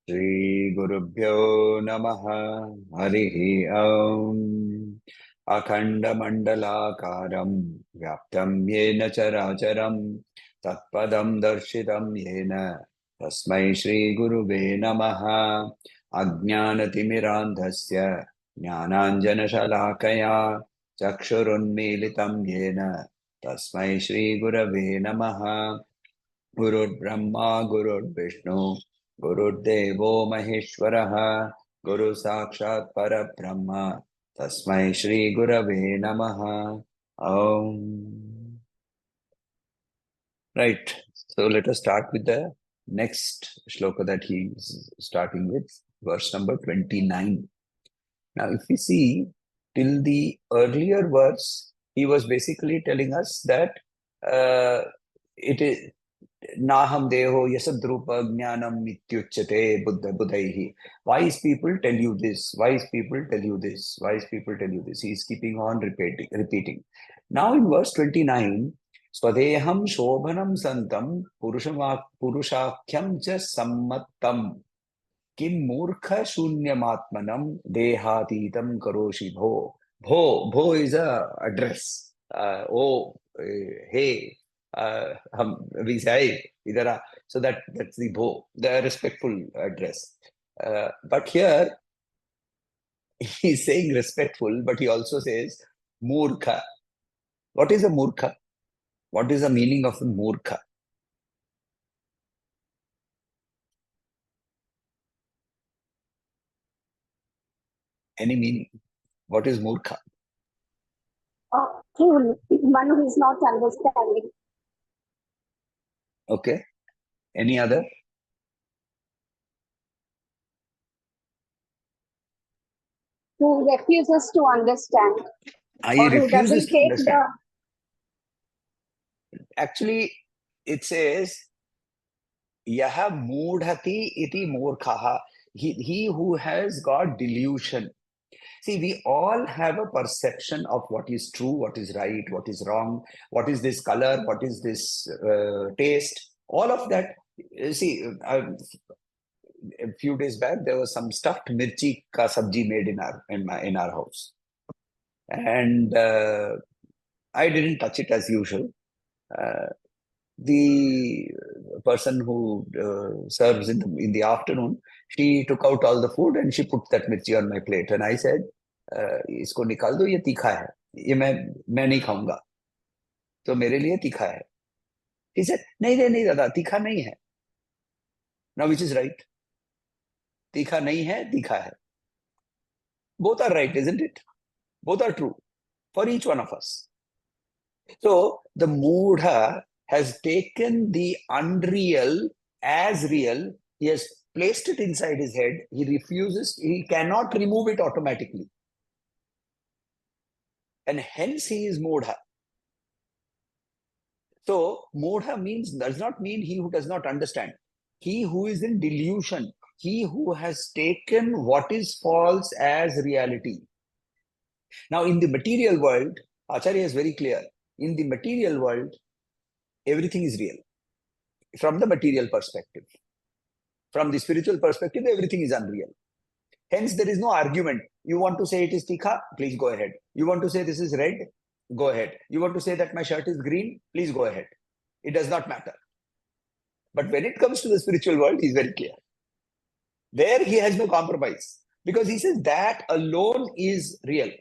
Shri Gurubhyo Namaha Harihi Om Akhanda Mandalakaram Vyaptam Yena Characharam Tatpadam Darshitam Yena Tasmai Shri Gurube Namaha Ajnanatimirandhasya Jnananjana Shalakaya Chakshurunmilitam Yena Tasmai Shri Gurave Namaha Gurur Brahma Gurur Vishnu Gurudevo Maheshwaraha Guru Sakshat Parabrahma Tasmai Shri Gurave Namaha. Om. Right. So let us start with the next shloka that he is starting with, verse number 29. Now, if we see till the earlier verse, he was basically telling us that it is Naham deho yasadrupa jnanam mityuchyate buddha buddhaihi. Wise people tell you this. Wise people tell you this. Wise people tell you this. He is keeping on repeating. Now in verse 29, Swadeham shobhanam santam purushakyam cha sammattam kim murkha shunyamatmanam dehatitam karoshi bho. Bho is a address. Hey. We say idara, so that's the bho, the respectful address. But here he's saying respectful, but he also says murkha. What is a murkha? What is the meaning of the murkha? Any meaning? What is murkha? Fool, one who is not understanding. Okay. Any other? Who refuses to understand. He Or who refuses doesn't to take understand. Actually, it says Yaha mudhati iti murkhaha. He who has got delusion. See, we all have a perception of what is true, what is right, what is wrong, what is this color, what is this taste, all of that. See, a few days back there was some stuffed mirchi ka sabji made in our house, and I didn't touch it as usual. The person who serves in the afternoon, she took out all the food and she put that mirchi on my plate, and I said, इसको निकाल दो, ये तीखा है, ये मैं नहीं खाऊंगा, तो मेरे लिए तीखा है. He said, नहीं नहीं नहीं दादा, तीखा नहीं है. Now which is right? तीखा नहीं है, तीखा है. Both are right, isn't it? Both are true for each one of us. So the Mudha has taken the unreal as real. He has placed it inside his head. He refuses, he cannot remove it automatically. And hence he is Mudha. So Mudha does not mean he who does not understand. He who is in delusion. He who has taken what is false as reality. Now in the material world, Acharya is very clear. In the material world, everything is real. From the material perspective. From the spiritual perspective, everything is unreal. Hence, there is no argument. You want to say it is tikha? Please go ahead. You want to say this is red? Go ahead. You want to say that my shirt is green? Please go ahead. It does not matter. But when it comes to the spiritual world, he is very clear. There he has no compromise. Because he says that alone is real.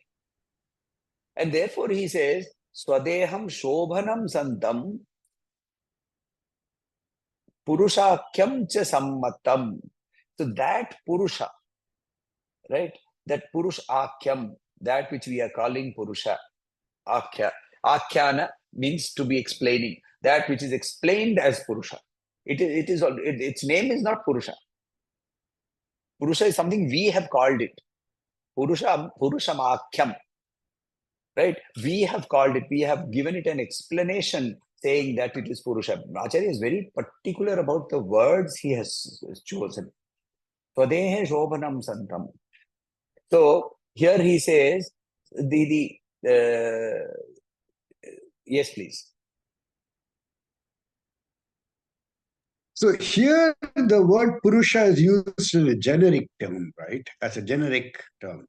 And therefore he says, Swadeham Shobhanam Santam Purushakyam cha sammatam. So that Purusha, right? That Purush Akyam, that which we are calling Purusha, Akya. Akhyana means to be explaining. That which is explained as Purusha. Its name is not Purusha. Purusha is something we have called it. Purushamakyam. Right? We have called it, we have given it an explanation saying that it is Purusha. Acharya is very particular about the words he has chosen. Swadehe Shobhanam Santam. So here he says, yes, please. So here the word Purusha is used in a generic term, right? As a generic term.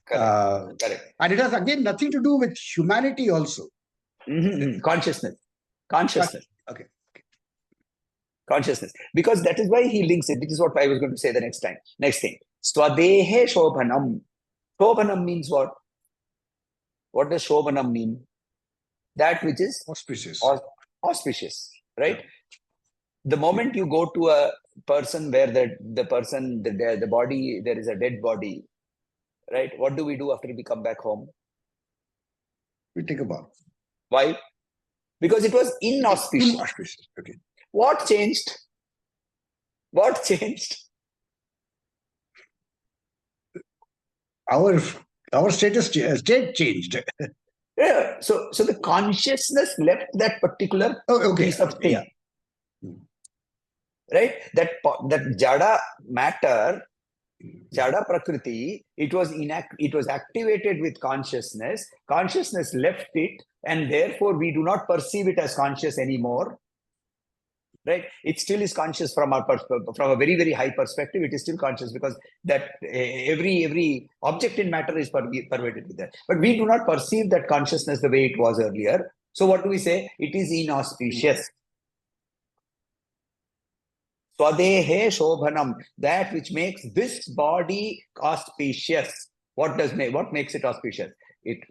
Correct. And it has again nothing to do with humanity also. Consciousness. Okay. Consciousness. Because that is why he links it. This is what I was going to say the next time. Next thing. Swadehe Shobhanam. Shobhanam means what? What does Shobhanam mean? That which is auspicious. Auspicious, right? Yeah. The moment you go to a person where the body, there is a dead body, right? What do we do after we come back home? We take a bath. Why? Because it was inauspicious. Inauspicious. Okay. What changed? What changed? Our state changed. Yeah. So the consciousness left that particular piece of thing. Yeah. Right? That jada matter, jada prakriti, it was activated with consciousness. Consciousness left it, and therefore we do not perceive it as conscious anymore. Right? It still is conscious from a very, very high perspective. It is still conscious because that every object in matter is pervaded with that. But we do not perceive that consciousness the way it was earlier. So what do we say? It is inauspicious. Swadehe Shobhanam, that which makes this body auspicious. What makes it auspicious?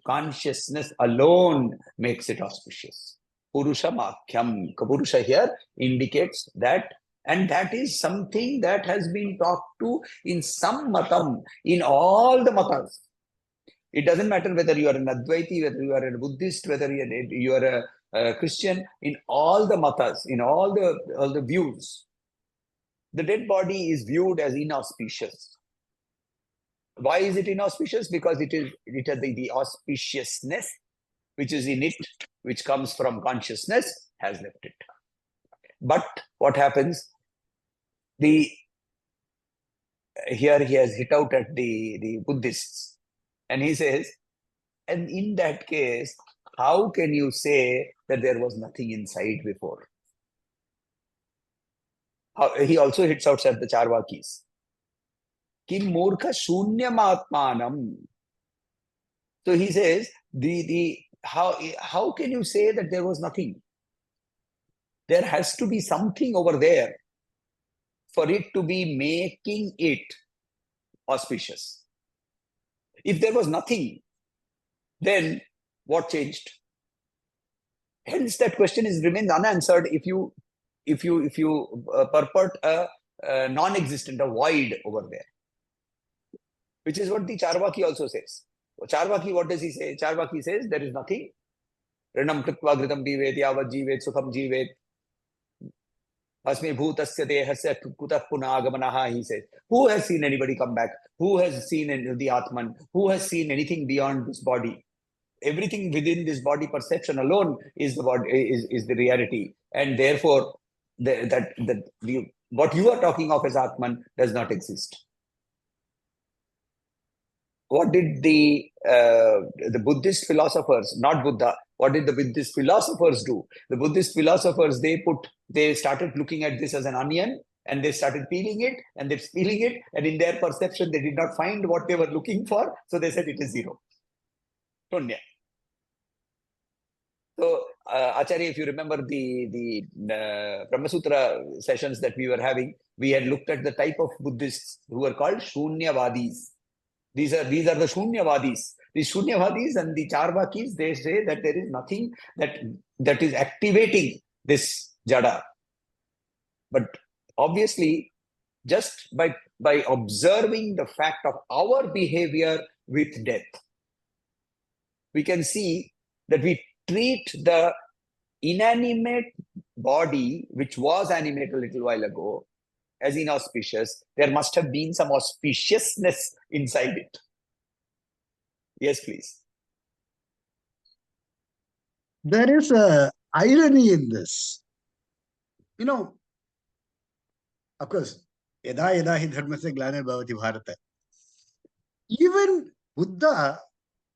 Consciousness alone makes it auspicious. Purusha Makyam. Purusha here indicates that, and that is something that has been talked to in some matam, in all the matas. It doesn't matter whether you are an Advaiti, whether you are a Buddhist, whether you are a Christian, in all the matas, in all the views, the dead body is viewed as inauspicious. Why is it inauspicious? Because it has the auspiciousness which is in it, which comes from consciousness, has left it. But what happens? Here he has hit out at the Buddhists, and he says, and in that case, how can you say that there was nothing inside before? He also hits out at the Charvakis. Kim murkha shunyam atmanam. So he says, how can you say that there was nothing? There has to be something over there for it to be making it auspicious. If there was nothing, then what changed? Hence, that question remains unanswered if you purport a non-existent, a void over there, which is what the Charvaki also says. Charvaki, what does he say? Charvaki says there is nothing. Rinam kritva gritam jivet, yavat jivet, sukham jivet. Asmi bhutasya dehasya kutah punagamanaha, he says. Who has seen anybody come back? Who has seen the Atman? Who has seen anything beyond this body? Everything within this body perception alone is the body, is the reality. And therefore, what you are talking of as Atman does not exist. What did the Buddhist philosophers, not Buddha, what did the Buddhist philosophers do? The Buddhist philosophers, they started looking at this as an onion, and they started peeling it, and they're peeling it, and in their perception, they did not find what they were looking for, so they said it is zero. Shunya. So, Acharya, if you remember the Brahma Sutra sessions that we were having, we had looked at the type of Buddhists who were called Shunyavadis. These are the Shunyavadis. The Shunyavadis and the Charvakis, they say that there is nothing that is activating this jada. But obviously, just by observing the fact of our behavior with death, we can see that we treat the inanimate body, which was animate a little while ago, as inauspicious. There must have been some auspiciousness inside it. Yes, please. There is a irony in this. You know, of course, yada yada hi dharmasya glanir bhavati bharata. Even Buddha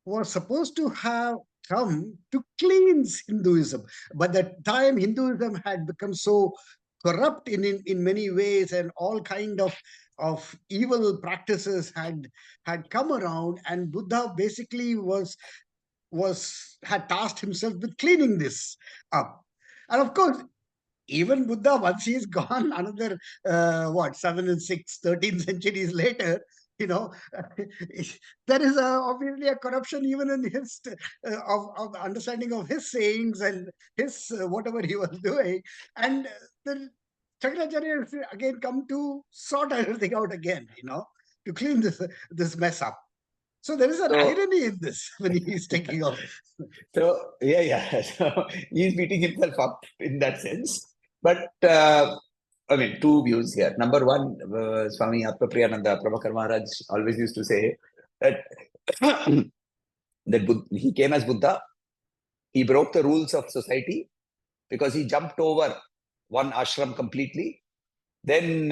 was supposed to have come to cleanse Hinduism. But that time Hinduism had become so corrupt in many ways, and all kind of evil practices had come around, and Buddha basically had tasked himself with cleaning this up. And of course, even Buddha, once he's gone, another 7 and 6, 13 centuries later, you know, there is obviously a corruption even in his of the understanding of his sayings and his whatever he was doing. And the Shankaracharya again come to sort everything out again, to clean this mess up. So there is an irony in this when he's taking off. So yeah. So he's beating himself up in that sense. But I mean, two views here. Number one, Swami Atmapriyananda Prabhakar Maharaj always used to say that that he came as Buddha. He broke the rules of society because he jumped over one ashram completely. Then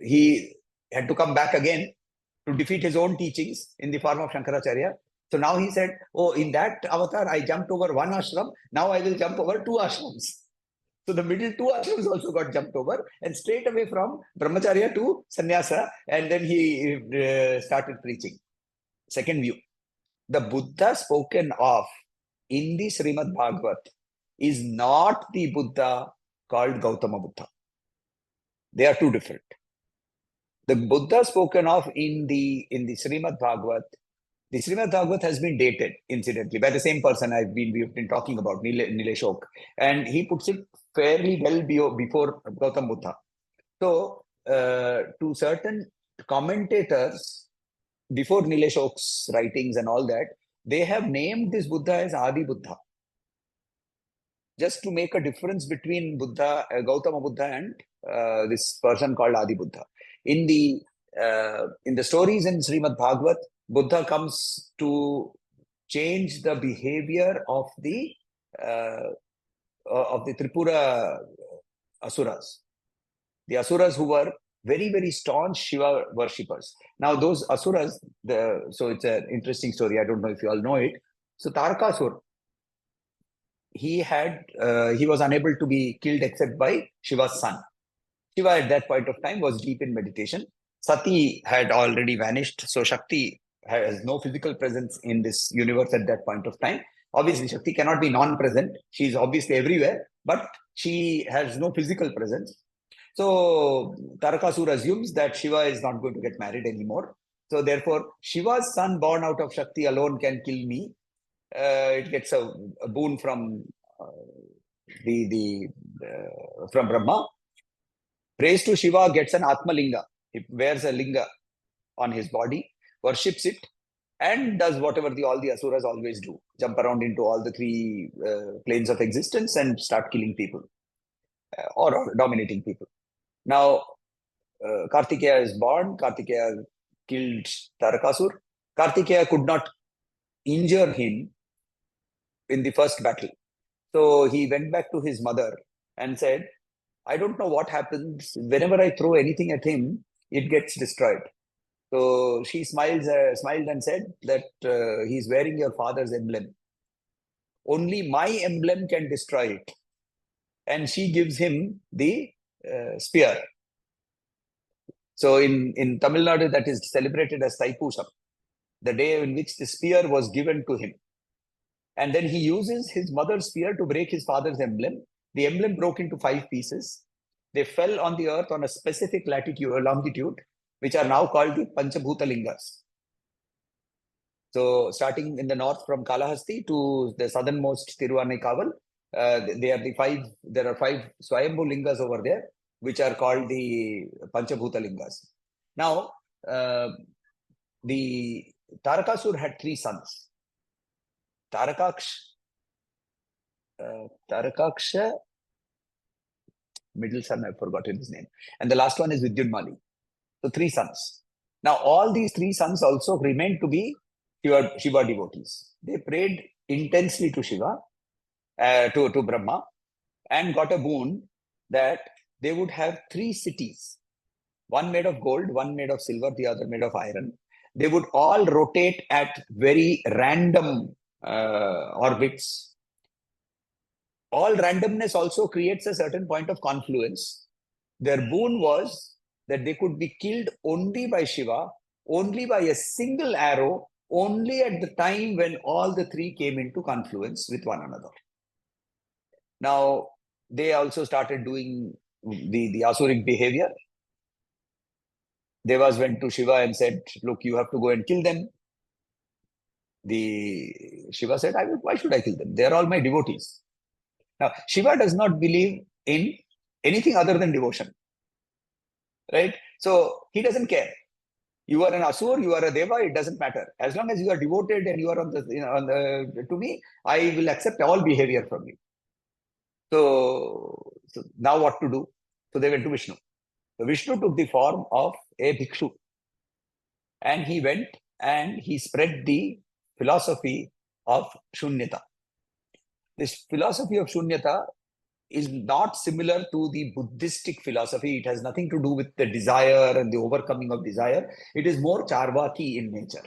he had to come back again to defeat his own teachings in the form of Shankaracharya. So now he said, oh, in that avatar, I jumped over one ashram. Now I will jump over two ashrams. So the middle two ashrams also got jumped over, and straight away from brahmacharya to sannyasa, and then he started preaching. Second view, the Buddha spoken of in the Srimad Bhagavat is not the Buddha called Gautama Buddha. They are two different. The Buddha spoken of in the Srimad Bhagavat, the Srimad Bhagavat has been dated, incidentally, by the same person we've been talking about, Nileshok, and he puts it fairly well before Gautama Buddha. So, to certain commentators, before Nileshok's writings and all that, they have named this Buddha as Adi Buddha, just to make a difference between Buddha, Gautama Buddha, and this person called Adi Buddha. In the stories in Srimad Bhagavat, Buddha comes to change the behavior of the Tripura Asuras. The Asuras who were very, very staunch Shiva worshippers. Now those Asuras, so it's an interesting story. I don't know if you all know it. So Tarakasur, he was unable to be killed except by Shiva's son. Shiva at that point of time was deep in meditation. Sati had already vanished. So Shakti has no physical presence in this universe at that point of time. Obviously, Shakti cannot be non-present. She is obviously everywhere, but she has no physical presence. So Tarakasur assumes that Shiva is not going to get married anymore. So therefore, Shiva's son born out of Shakti alone can kill me. It gets a boon from from Brahma. Prays to Shiva, gets an Atma Linga. He wears a linga on his body, worships it, and does whatever all the Asuras always do. Jump around into all the three planes of existence and start killing people or dominating people. Now, Kartikeya is born. Kartikeya killed Tarakasur. Kartikeya could not injure him in the first battle. So he went back to his mother and said, I don't know what happens. Whenever I throw anything at him, it gets destroyed. So she smiled and said that he's wearing your father's emblem. Only my emblem can destroy it. And she gives him the spear. So in Tamil Nadu, that is celebrated as Thaipusam, the day in which the spear was given to him. And then he uses his mother's spear to break his father's emblem. The emblem broke into 5 pieces. They fell on the earth on a specific longitude, which are now called the Panchabhuta Lingas. So starting in the north from Kalahasti to the southernmost Tiruvannaikaval, there are 5 Swayambhu Lingas over there, which are called the Panchabhuta Lingas. Now, the Tarakasur had 3 sons. Tarakaksha, middle son, I've forgotten his name. And the last one is Vidyunmali. So 3 sons. Now, all these 3 sons also remained to be Shiva devotees. They prayed intensely to Shiva, to Brahma, and got a boon that they would have 3 cities, one made of gold, one made of silver, the other made of iron. They would all rotate at very random orbits. All randomness also creates a certain point of confluence. Their boon was that they could be killed only by Shiva, only by a single arrow, only at the time when all the 3 came into confluence with one another. Now, they also started doing the asuric behavior. Devas went to Shiva and said, look, you have to go and kill them. The Shiva said, why should I kill them? They are all my devotees. Now, Shiva does not believe in anything other than devotion. Right? So he doesn't care. You are an asur, you are a deva, it doesn't matter. As long as you are devoted and you are to me, I will accept all behavior from you. So now what to do? So they went to Vishnu. So Vishnu took the form of a bhikshu. And he went and he spread the philosophy of shunyata. This philosophy of shunyata is not similar to the Buddhistic philosophy. It has nothing to do with the desire and the overcoming of desire. It is more Charvaki in nature.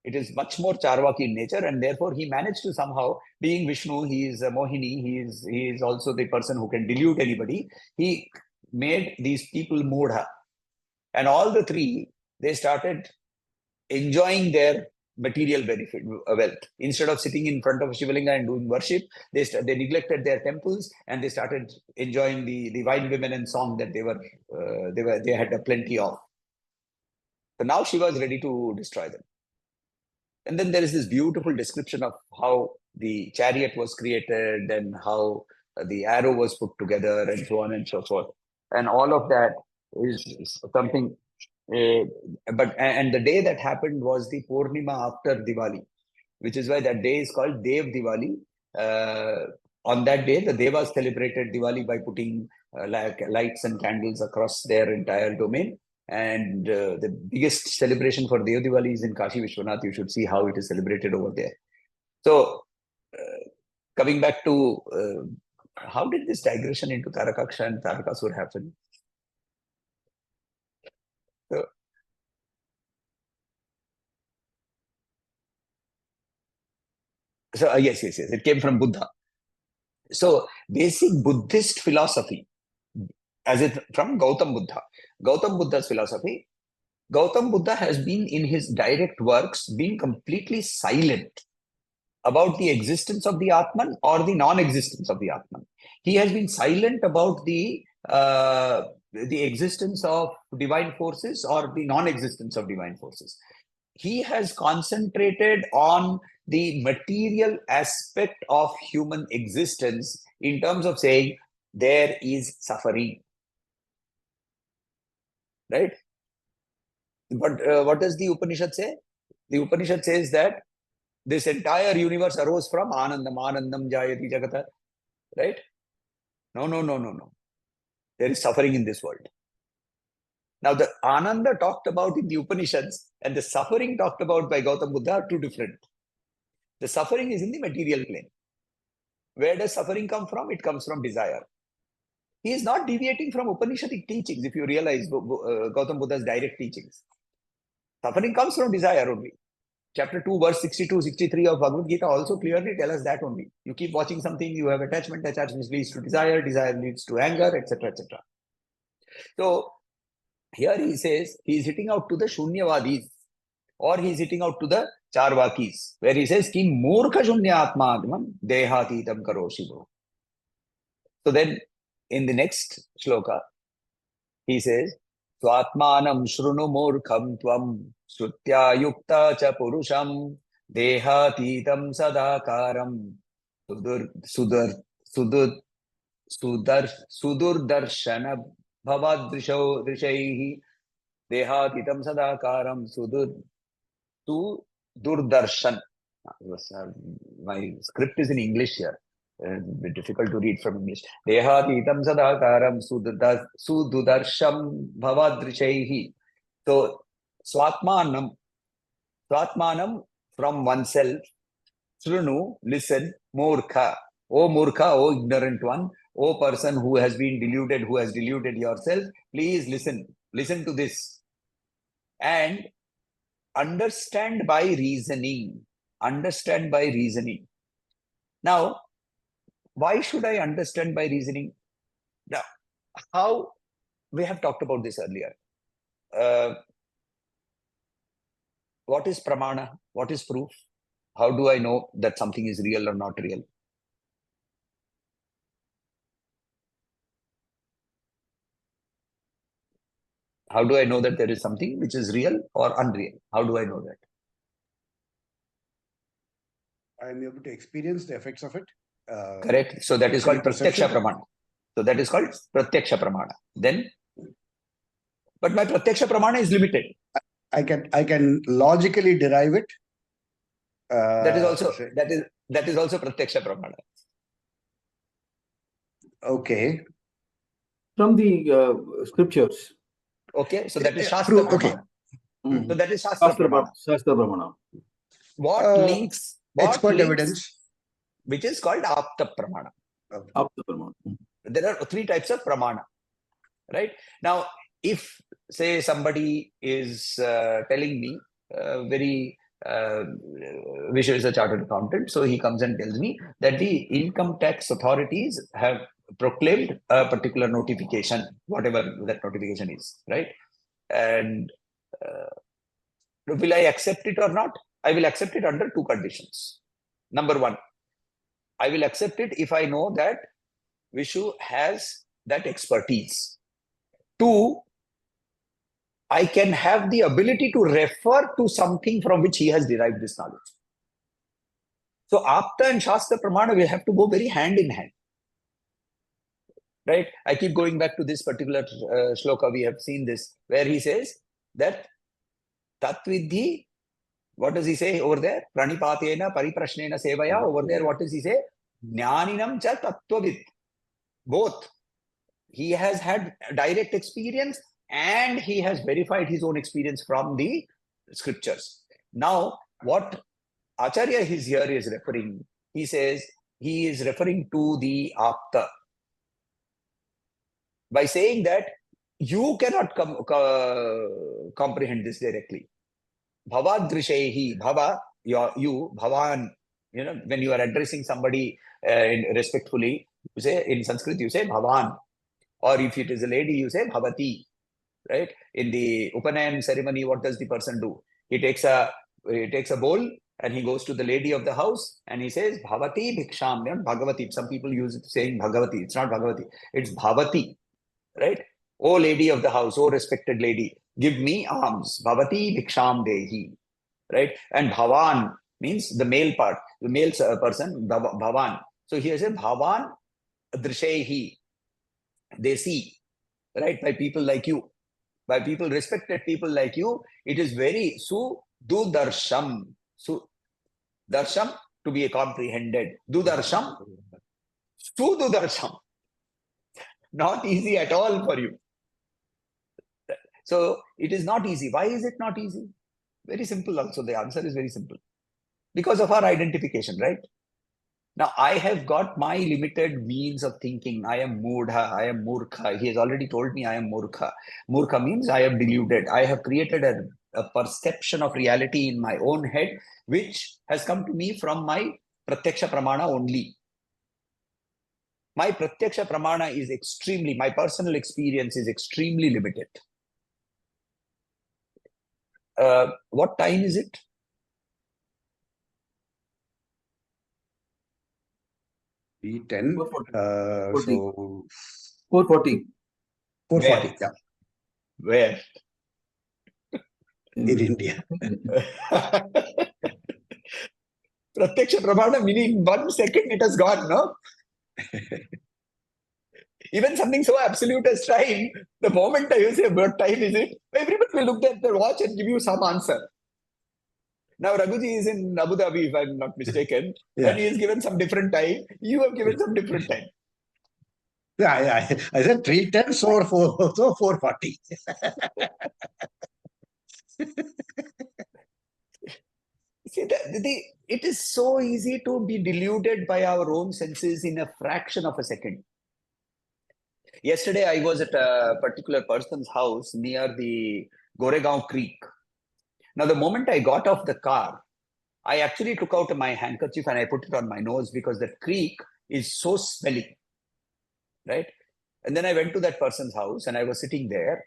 It is much more Charvaki in nature, and therefore he managed to somehow, being Vishnu, he is a Mohini, he is also the person who can delude anybody. He made these people mudha. And all the 3, they started enjoying their material benefit, wealth. Instead of sitting in front of Shivalinga and doing worship, they neglected their temples and they started enjoying the wine, women, and song that they had a plenty of. So now Shiva is ready to destroy them. And then there is this beautiful description of how the chariot was created and how the arrow was put together and so on and so forth. And all of that is something. And the day that happened was the Purnima after Diwali, which is why that day is called Dev Diwali. On that day, the Devas celebrated Diwali by putting lights and candles across their entire domain. And the biggest celebration for Dev Diwali is in Kashi Vishwanath. You should see how it is celebrated over there. So, coming back to how did this digression into Tarakaksha and Tarakasur happen? So yes, it came from Buddha. So basic Buddhist philosophy, as it from Gautam Buddha. Gautam Buddha's philosophy, Gautam Buddha has been in his direct works been completely silent about the existence of the Atman or the non-existence of the Atman. He has been silent about the existence of divine forces or the non-existence of divine forces. He has concentrated on the material aspect of human existence in terms of saying there is suffering. Right? But what does the Upanishad say? The Upanishad says that this entire universe arose from Anandam, Anandam Jayati Jagata. Right? No. There is suffering in this world. Now, the Ananda talked about in the Upanishads and the suffering talked about by Gautam Buddha are two different. The suffering is in the material plane. Where does suffering come from? It comes from desire. He is not deviating from Upanishadic teachings, if you realize Gautam Buddha's direct teachings. Suffering comes from desire only. Chapter 2, verse 62, 63 of Bhagavad Gita also clearly tell us that only. You keep watching something, you have attachment leads to desire, desire leads to anger, etc., etc. So, here he says he is hitting out to the Shunyavadis or he is hitting out to the Charvakis, where he says, Ki murkha shunya atma dehatitam karo shivo. So then, in the next shloka, he says, Swatmanam shrunu murkham tvam shrutya yukta cha purusham dehatitam sadakaram sudurdarshana bhavadrishaihi dehatitam sadakaram durdarshan. My script is in English here. A bit difficult to read from English. Dehatitam sadakaram sudarsham bhavadrishaihi. So, Swatmanam from oneself. Shrunu, listen, Murkha. O Murkha, O ignorant one, O person who has been deluded, who has deluded yourself, please listen. Listen to this. And understand by reasoning. Understand by reasoning. Now, why should I understand by reasoning? Now, how we have talked about this earlier. What is pramana? What is proof? How do I know that something is real or not real? How do I know that there is something which is real or unreal? How do I know that? I am able to experience the effects of it. Correct. So that is called pratyaksha pramana. So that is called pratyaksha pramana. Then, but my pratyaksha pramana is limited. I can logically derive it. That is also pratyaksha pramana. Okay. From the scriptures. Okay, so that is shastra pramana. Okay. So that is shastra pramana. Shastra pramana. What links? What expert links, evidence, which is called apta pramana. Apta pramana. There are three types of pramana, right? Now, if say somebody is telling me Vishnu is a chartered accountant, so he comes and tells me that the income tax authorities have proclaimed a particular notification, whatever that notification is, right? And will I accept it or not? I will accept it under two conditions. Number one, I will accept it if I know that Vishu has that expertise. Two, I can have the ability to refer to something from which he has derived this knowledge. So, Apta and Shastra Pramana, we have to go very hand in hand. Right? I keep going back to this particular shloka. We have seen this, where he says that Tatvidhi, what does he say over there? Pranipatena pariprashnena sevaya. Over there, what does he say? Jnaninam cha tattvavid. Both. He has had direct experience and he has verified his own experience from the scriptures. Now, what Acharya is here is referring, he says, he is referring to the Apta. By saying that you cannot comprehend this directly. Bhavadrishehi, Bhava, you, Bhavan, when you are addressing somebody respectfully, you say, in Sanskrit, you say Bhavan. Or if it is a lady, you say Bhavati. Right? In the Upanayan ceremony, what does the person do? He takes a bowl and he goes to the lady of the house and he says, Bhavati Bhiksham, not Bhagavati. Some people use it saying Bhagavati. It's not Bhagavati. It's Bhavati. Right? Oh lady of the house, oh respected lady, give me alms. Bhavati Bhiksham Dehi. Right? And Bhavan means the male part, the male person, Bhavan. So here says Bhavan Drishehi. They see, right, by people like you, by people, respected people like you, it is very Sudarsham. Darsham, to be comprehended. Dudarsham, Sudarsham. Not easy at all for you. So it is not easy. Why is it not easy? Very simple also. The answer is very simple. Because of our identification, right? Now, I have got my limited means of thinking. I am mudha, I am murkha. He has already told me I am murkha. Murkha means I am deluded. I have created a perception of reality in my own head, which has come to me from my pratyaksha pramana only. My pratyaksha pramana is my personal experience is extremely limited. What time is it? B10. 440. So 440. 440. Yeah. Where? In India. Pratyaksha pramana, meaning 1 second it has gone, no? Even something so absolute as time, the moment I say what time is it, everybody will look at their watch and give you some answer. Now, Raghuji is in Abu Dhabi, if I'm not mistaken, and he has given some different time. You have given some different time. Yeah. I said 310, so 440. See, it is so easy to be deluded by our own senses in a fraction of a second. Yesterday, I was at a particular person's house near the Goregaon Creek. Now, the moment I got off the car, I actually took out my handkerchief and I put it on my nose because the creek is so smelly, right? And then I went to that person's house and I was sitting there.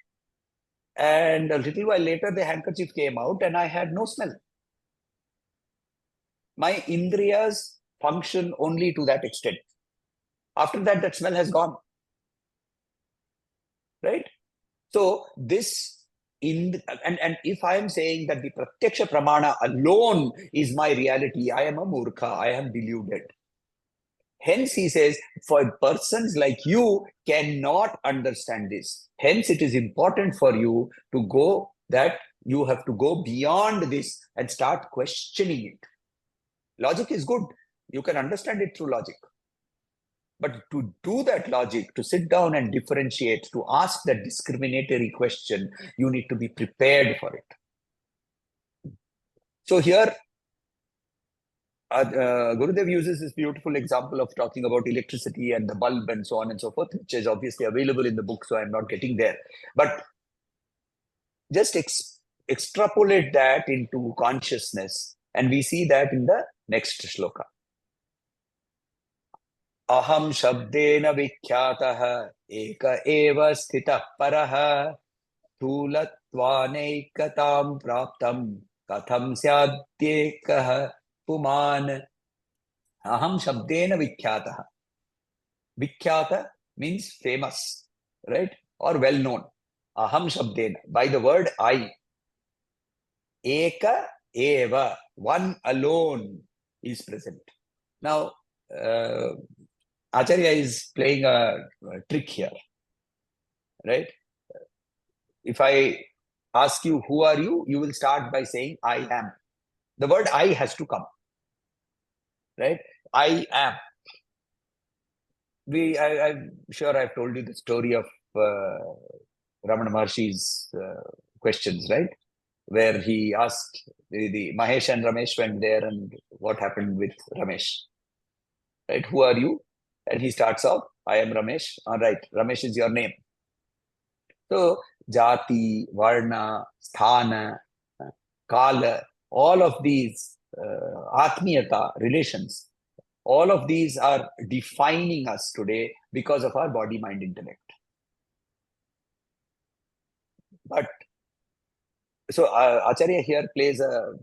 And a little while later, the handkerchief came out and I had no smell. My indriyas function only to that extent. After that, that smell has gone. Right? So this and if I am saying that the pratyaksha pramana alone is my reality, I am a murkha, I am deluded. Hence, he says, for persons like you cannot understand this. Hence, it is important for you to go that you have to go beyond this and start questioning it. Logic is good. You can understand it through logic. But to do that logic, to sit down and differentiate, to ask that discriminatory question, you need to be prepared for it. So here, Gurudev uses this beautiful example of talking about electricity and the bulb and so on and so forth, which is obviously available in the book, so I'm not getting there. But just extrapolate that into consciousness, and we see that in the next shloka. Aham shabdena vikhyatah eka eva sthitah parah thulatvaneikatam praptam katham syadhyekah puman. Aham shabdena vikhyatah. Vikhyata means famous, right? Or well known. Aham shabdena, by the word I. Eka eva, one alone is present. Now, Acharya is playing a trick here, right? If I ask you, who are you? You will start by saying, I am. The word I has to come, right? I am. I'm sure I've told you the story of Ramana Maharshi's questions, right? Where he asked, the Mahesh and Ramesh went there, and what happened with Ramesh? Right? Who are you? And he starts off, I am Ramesh. All right, Ramesh is your name. So, Jati, Varna, Sthana, Kala, all of these Atmiyata relations, all of these are defining us today because of our body, mind, intellect. But so Acharya here plays a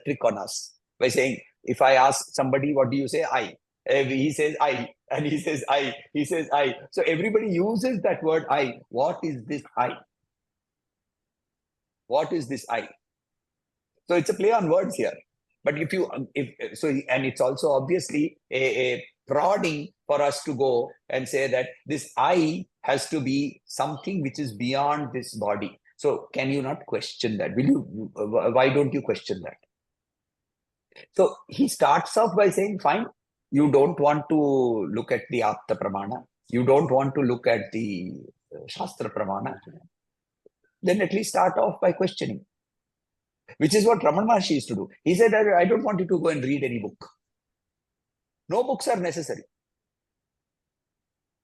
trick on us by saying, if I ask somebody, what do you say? I. He says I, and he says I, he says I. So everybody uses that word I. What is this I? What is this I? So it's a play on words here. But and it's also obviously a prodding for us to go and say that this I has to be something which is beyond this body. So can you not question that? Why don't you question that? So he starts off by saying, fine, you don't want to look at the Apta Pramana. You don't want to look at the Shastra Pramana. Then at least start off by questioning, which is what Ramana Maharshi used to do. He said, I don't want you to go and read any book. No books are necessary.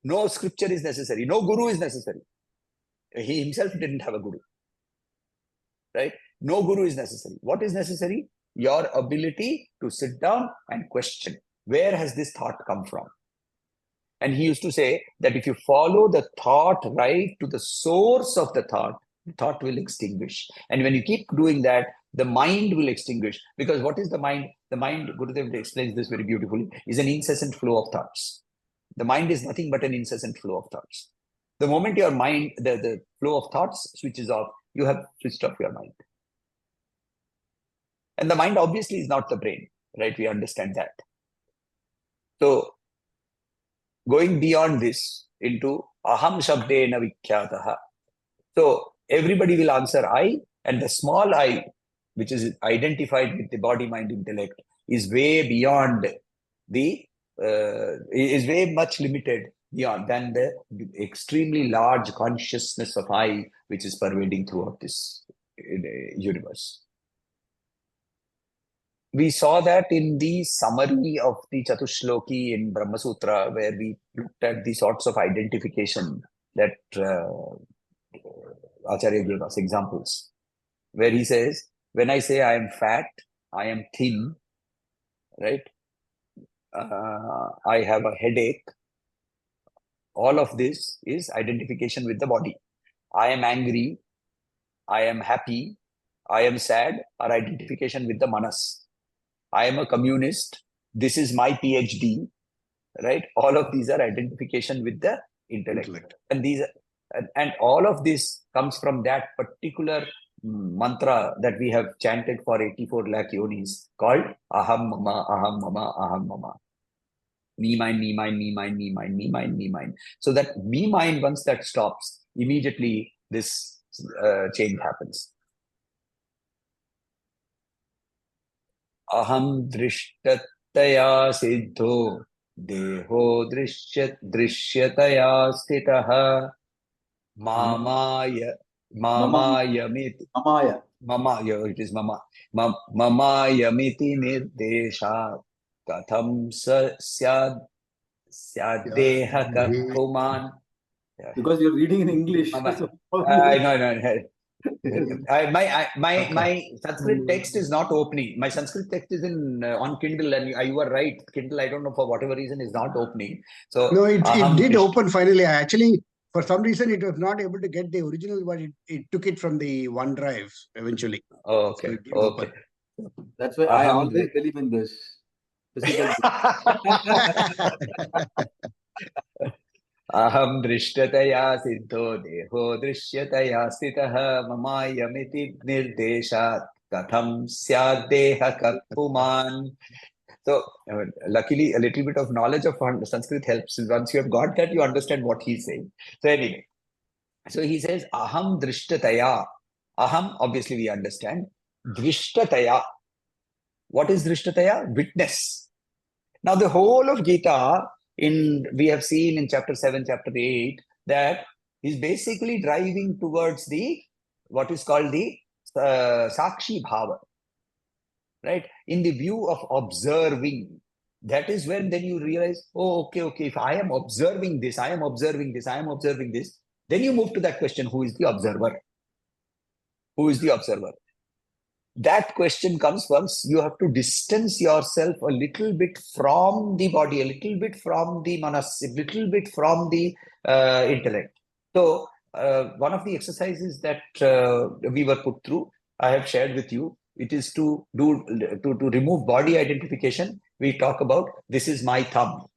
No scripture is necessary. No guru is necessary. He himself didn't have a guru. Right? No guru is necessary. What is necessary? Your ability to sit down and question. Where has this thought come from? And he used to say that if you follow the thought right to the source of the thought will extinguish. And when you keep doing that, the mind will extinguish. Because what is the mind? The mind, Gurudev explains this very beautifully, is an incessant flow of thoughts. The mind is nothing but an incessant flow of thoughts. The moment your mind, the flow of thoughts switches off, you have switched off your mind. And the mind obviously is not the brain, right? We understand that. So, going beyond this into aham shabdena vikhyataha. So, everybody will answer I, and the small I, which is identified with the body, mind, intellect, is way beyond is way much limited beyond than the extremely large consciousness of I, which is pervading throughout this universe. we saw that in the summary of the Chatushloki in Brahma Sutra, where we looked at the sorts of identification that Acharya gave us examples, where he says, when I say I am fat, I am thin, right? I have a headache. All of this is identification with the body. I am angry, I am happy, I am sad, or identification with the manas. I am a communist, this is my PhD, right? All of these are identification with the intellect. And all of this comes from that particular mantra that we have chanted for 84 lakh yonis called Aham Mama, Aham Mama, Aham Mama. Me, mine, me, mine, me, mine, me, mine, me, mine, me, mine. So that me, mine, once that stops, immediately this change happens. Aham drishtataya siddho deho drishyataya stitaha mamaya mamayamiti mamaya, it is mama mamayamiti nirdesha katham syad syadeha kapuman. Because you're reading in English. My Sanskrit text is not opening. My Sanskrit text is in on Kindle, and you are right. Kindle, I don't know for whatever reason, is not opening. So no, it did open finally. Actually, for some reason, it was not able to get the original, but it took it from the OneDrive eventually. Oh, okay, So okay. That's why I always believe in this. Aham drishtataya siddho deho drishyataya stitaha mamayamiti nirdeshat katham syaddeha kapuman. So, luckily, a little bit of knowledge of Sanskrit helps. Once you have got that, you understand what he's saying. So, anyway, so he says, Aham drishtataya. Aham, obviously, we understand. Drishtataya. What is drishtataya? Witness. Now, the whole of Gita, we have seen in chapter 7, chapter 8, that he's basically driving towards what is called the Sakshi Bhava. Right? In the view of observing, that is when then you realize, oh, okay, if I am observing this, I am observing this, then you move to that question, who is the observer? Who is the observer? That question comes once you have to distance yourself a little bit from the body, a little bit from the manas, a little bit from the intellect. So, one of the exercises that we were put through, I have shared with you. It is to remove body identification. We talk about, this is my thumb.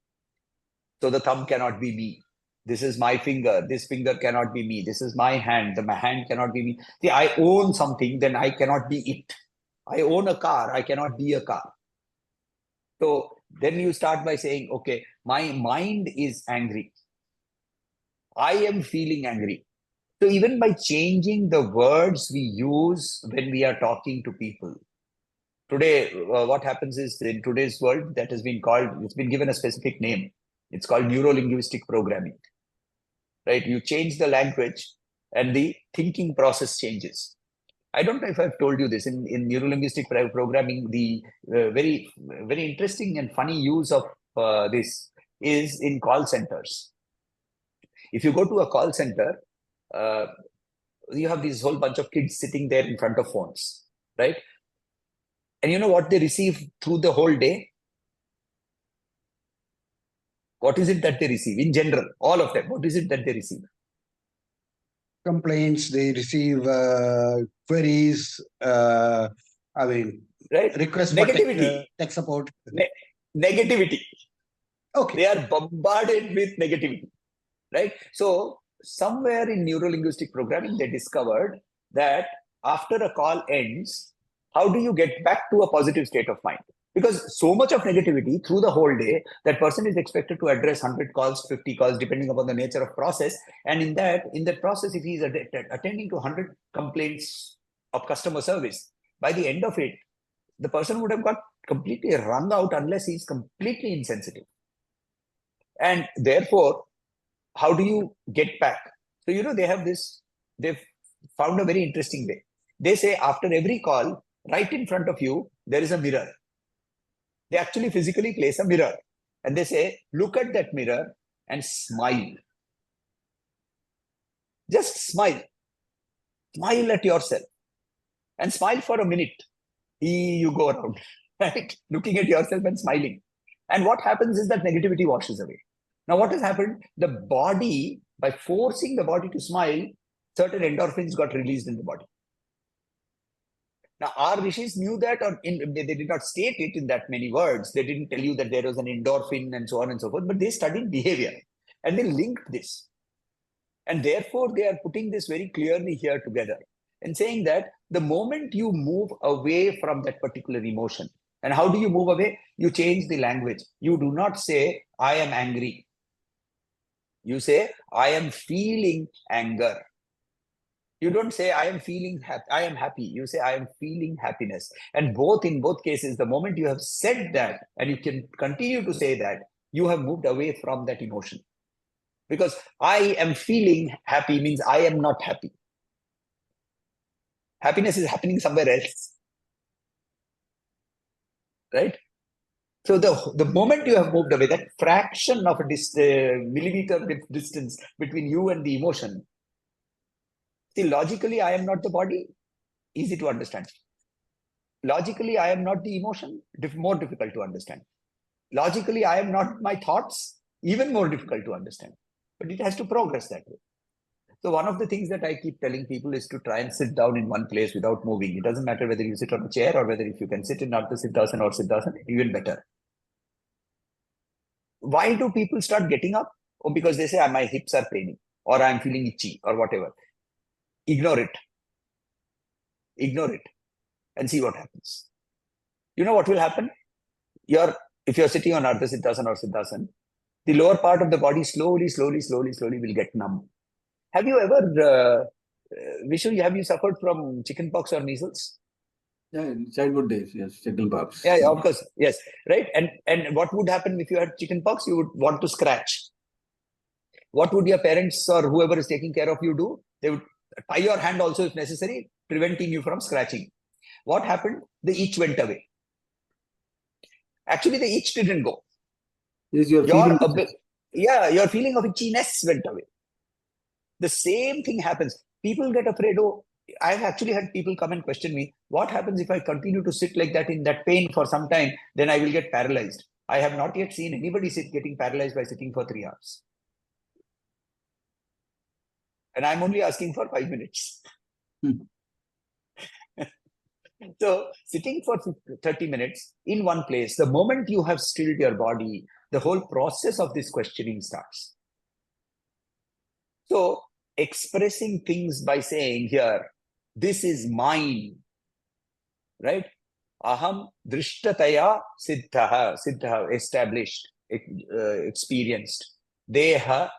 So the thumb cannot be me. This is my finger. This finger cannot be me. This is my hand. My hand cannot be me. See, I own something, then I cannot be it. I own a car. I cannot be a car. So then you start by saying, okay, my mind is angry. I am feeling angry. So even by changing the words we use when we are talking to people, today, what happens is, in today's world, that has been called, it's been given a specific name. It's called neuro-linguistic programming, right? You change the language and the thinking process changes. I don't know if I've told you this. In neuro-linguistic programming, the very, very interesting and funny use of this is in call centers. If you go to a call center, you have this whole bunch of kids sitting there in front of phones, right? And you know what they receive through the whole day? What is it that they receive in general? All of them. What is it that they receive? Complaints, they receive queries, right? Requests negativity. for tech support. Negativity. Okay. They are bombarded with negativity, right? So somewhere in neuro-linguistic programming, they discovered that after a call ends, how do you get back to a positive state of mind? Because so much of negativity through the whole day, that person is expected to address 100 calls, 50 calls, depending upon the nature of process. And in that process, if he is attending to 100 complaints of customer service, by the end of it, the person would have got completely wrung out unless he is completely insensitive. And therefore, how do you get back? So, they've found a very interesting way. They say after every call, right in front of you, there is a mirror. They actually physically place a mirror and they say, look at that mirror and smile. Just smile. Smile at yourself and smile for a minute. You go around, right? Looking at yourself and smiling. And what happens is that negativity washes away. Now, what has happened? The body, by forcing the body to smile, certain endorphins got released in the body. Now, our rishis knew that, or they did not state it in that many words. They didn't tell you that there was an endorphin and so on and so forth, but they studied behavior and they linked this. And therefore, they are putting this very clearly here together and saying that the moment you move away from that particular emotion, and how do you move away? You change the language. You do not say, I am angry. You say, I am feeling anger. You don't say, I am feeling happy. I am happy. You say, I am feeling happiness. And in both cases, the moment you have said that, and you can continue to say that, you have moved away from that emotion. Because I am feeling happy means I am not happy. Happiness is happening somewhere else. Right? So the moment you have moved away, that fraction of a millimeter distance between you and the emotion, see, logically, I am not the body. Easy to understand. Logically, I am not the emotion. More difficult to understand. Logically, I am not my thoughts. Even more difficult to understand. But it has to progress that way. So one of the things that I keep telling people is to try and sit down in one place without moving. It doesn't matter whether you sit on a chair or whether if you can sit in Ardha Siddhasana or Siddhasana, even better. Why do people start getting up? Oh, because they say, my hips are paining or I'm feeling itchy or whatever. Ignore it. Ignore it and see what happens. You know what will happen? If you're sitting on Ardha Siddhasana or Siddhasana, the lower part of the body slowly will get numb. Have you ever, Vishu, have you suffered from chickenpox or measles? Yeah, in childhood days, yes, chickenpox. Yeah, of course, yes, right. And what would happen if you had chickenpox? You would want to scratch. What would your parents or whoever is taking care of you do? They would tie your hand also if necessary, preventing you from scratching. What happened? The itch went away. Actually, the itch didn't go. Is your feeling of itchiness went away. The same thing happens. People get afraid. Oh, I've actually had people come and question me, what happens if I continue to sit like that in that pain for some time? Then I will get paralyzed. I have not yet seen anybody getting paralyzed by sitting for 3 hours. And I'm only asking for 5 minutes. So sitting for 30 minutes in one place, the moment you have stilled your body, the whole process of this questioning starts. So expressing things by saying here, this is mine, right? Aham drishtataya siddha, established, experienced. Deha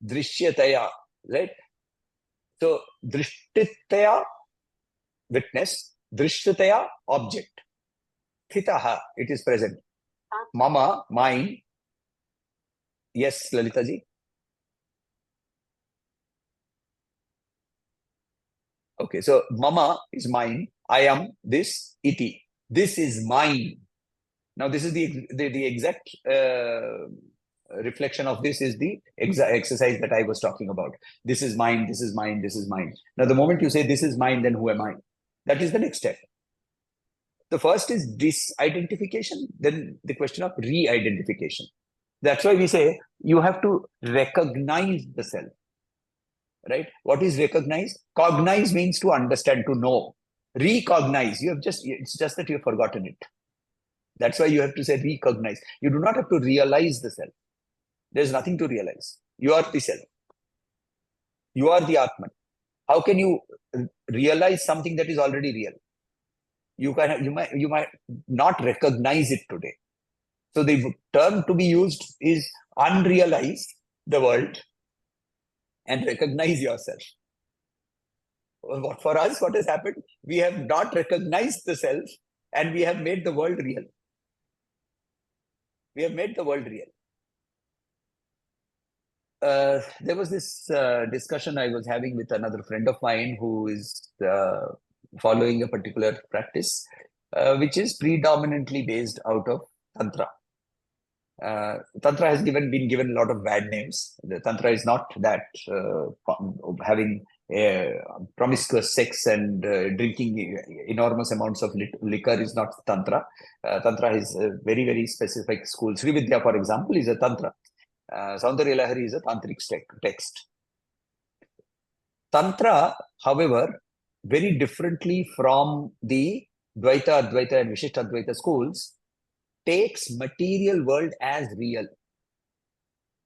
drishyataya, right? So drishtitaya, witness, drishyataya, object. Thitaha, it is present. Mama, mine. Yes, Lalita ji. Okay, so mama is mine. I am this, iti. This is mine. Now, this is the exact reflection of this is the exercise that I was talking about. This is mine, this is mine, this is mine. Now, the moment you say this is mine, then who am I? That is the next step. The first is disidentification, then the question of re-identification. That's why we say you have to recognize the self. Right? What is recognize? Cognize means to understand, to know. Recognize, it's just that you've forgotten it. That's why you have to say recognize. You do not have to realize the self. There's nothing to realize. You are the self. You are the Atman. How can you realize something that is already real? You might not recognize it today. So the term to be used is unrealize the world and recognize yourself. For us, what has happened? We have not recognized the self and we have made the world real. We have made the world real. There was this discussion I was having with another friend of mine who is following a particular practice. which is predominantly based out of Tantra. Tantra has been given a lot of bad names. The Tantra is not that having promiscuous sex and drinking enormous amounts of liquor is not Tantra. Tantra is a very, very specific school. Sri Vidya, for example, is a Tantra. Saundarya Lahari is a tantric text. Tantra, however, very differently from the Dvaita, Advaita, and Vishishta Advaita schools, takes material world as real.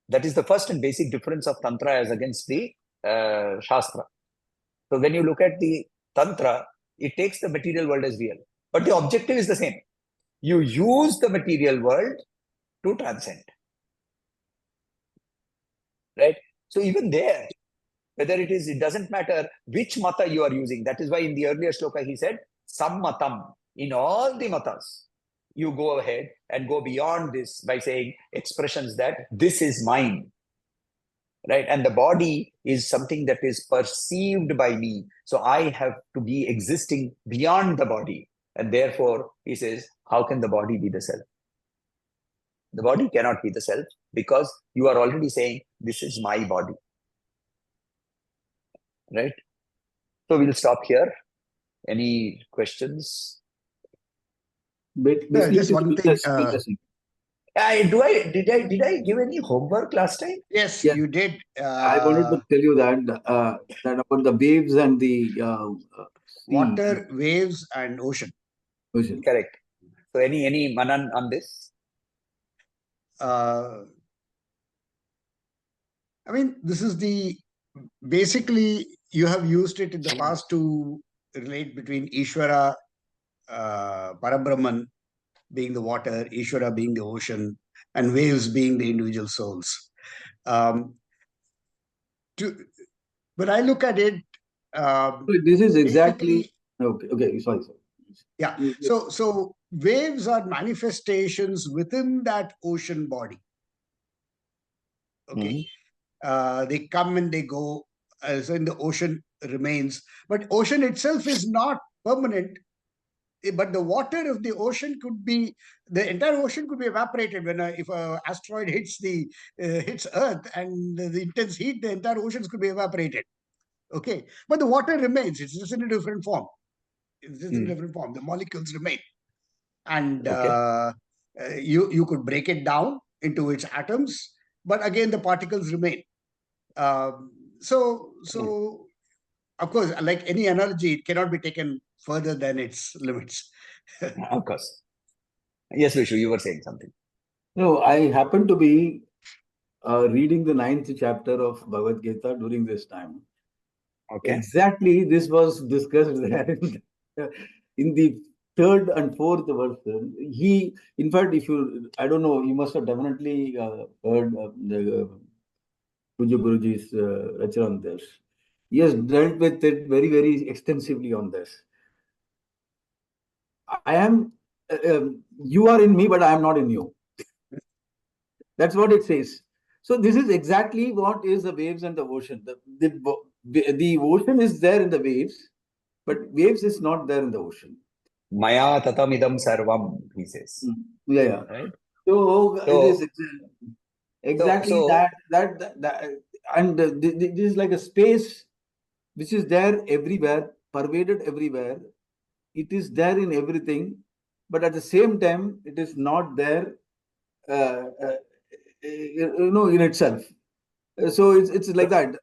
That is the first and basic difference of Tantra as against the Shastra. So when you look at the Tantra, it takes the material world as real. But the objective is the same. You use the material world to transcend. Right? So even there, whether it doesn't matter which mata you are using. That is why in the earlier shloka he said, sammatam. In all the matas, you go ahead and go beyond this by saying expressions that this is mine. Right? And the body is something that is perceived by me. So I have to be existing beyond the body. And therefore, he says, how can the body be the self? The body cannot be the self because you are already saying, this is my body. Right? So we'll stop here. Any questions? Yeah, just one thing. Did I give any homework last time? Yes, Yes. you did. I wanted to tell you that that about the waves and the sea. Water, waves, and ocean. Ocean. Correct. So any manan on this? I mean, this is basically you have used it in the past to relate between Ishvara, Parabrahman being the water, Ishvara being the ocean, and waves being the individual souls. When I look at it, This is exactly basically- okay. Sorry. Yeah. So waves are manifestations within that ocean body. Okay. They come and they go. So in the ocean remains, but ocean itself is not permanent. But the water of the ocean the entire ocean could be evaporated when if an asteroid hits Earth and the intense heat, the entire oceans could be evaporated. Okay, but the water remains. It's just in a different form. It's just in a different form. The molecules remain, and you could break it down into its atoms, but again the particles remain. So of course, like any analogy, it cannot be taken further than its limits. Of course. Yes, Vishu, you were saying something. No, I happened to be reading the 9th chapter of Bhagavad Gita during this time. Okay. Exactly, this was discussed there in the 3rd and 4th verse. In fact, I don't know, you must have definitely heard the Puja Guruji's lecture on this. He has dealt with it very, very extensively on this. You are in me, but I am not in you. That's what it says. So this is exactly what is the waves and the ocean. The ocean is there in the waves, but waves is not there in the ocean. Maya tatamidam sarvam, he says. Yeah. Right? So it is exactly that, and this is like a space which is there everywhere, pervaded everywhere. It is there in everything, but at the same time, it is not there, in itself. So it's like that.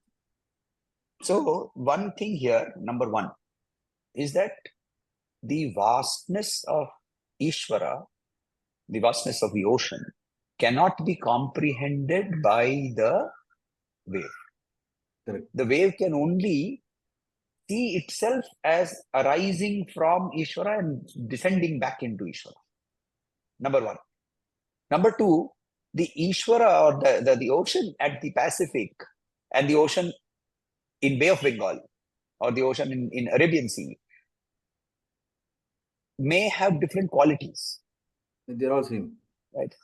So one thing here, number one, is that the vastness of Ishvara, the vastness of the ocean, cannot be comprehended by the wave. Correct. The wave can only see itself as arising from Ishvara and descending back into Ishvara. Number one. Number two, the Ishvara or the ocean at the Pacific and the ocean in Bay of Bengal or the ocean in Arabian Sea may have different qualities. They're all same. Right?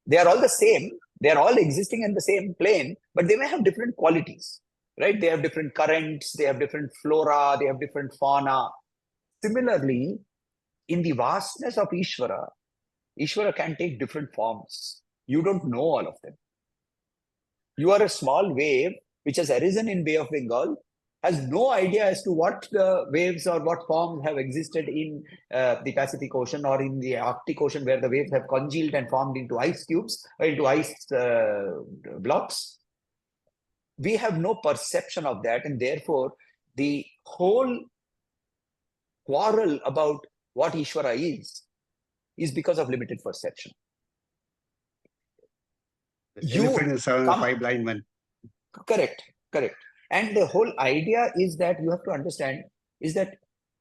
They are all the same. They are all existing in the same plane, but they may have different qualities. Right? They have different currents, they have different flora, they have different fauna. Similarly, in the vastness of Ishvara can take different forms. You don't know all of them. You are a small wave which has arisen in Bay of Bengal, has no idea as to what the waves or what forms have existed in the Pacific Ocean or in the Arctic Ocean, where the waves have congealed and formed into ice cubes or into ice blocks. We have no perception of that, and therefore the whole quarrel about what Ishvara is because of limited perception. Elephant is five blind men. Correct. And the whole idea is that you have to understand is that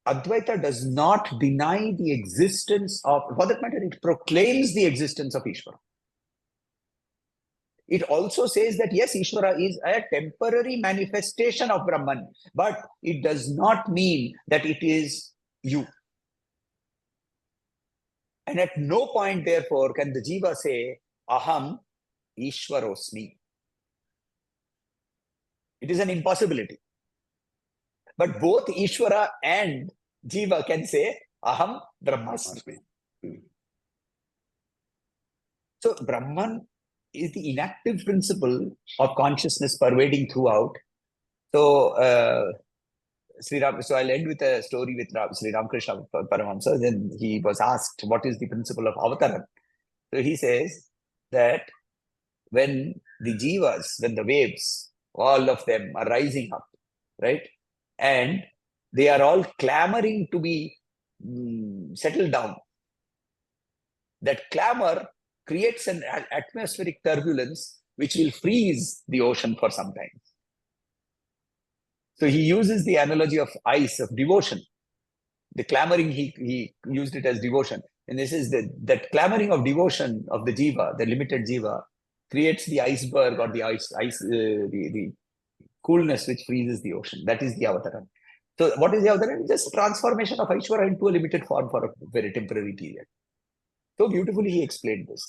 Advaita does not deny the existence of, for that matter, it proclaims the existence of Ishvara. It also says that yes, Ishvara is a temporary manifestation of Brahman, but it does not mean that it is you. And at no point, therefore, can the Jiva say, Aham Ishvarosmi. It is an impossibility. But both Ishvara and Jiva can say, Aham Brahmasmi. So Brahman is the inactive principle of consciousness pervading throughout. So, so I'll end with a story with Sri Ramakrishna Paramahamsa. Then he was asked, what is the principle of avataran? So he says that when the jivas, when the waves, all of them are rising up, right? And they are all clamoring to be settled down. That clamor creates an atmospheric turbulence which will freeze the ocean for some time. So he uses the analogy of ice, of devotion. The clamoring, he used it as devotion. And this is that clamoring of devotion of the jiva, the limited jiva, creates the iceberg or the coolness which freezes the ocean. That is the avataran. So what is the avataran? Just transformation of Ishvara into a limited form for a very temporary period. So beautifully he explained this.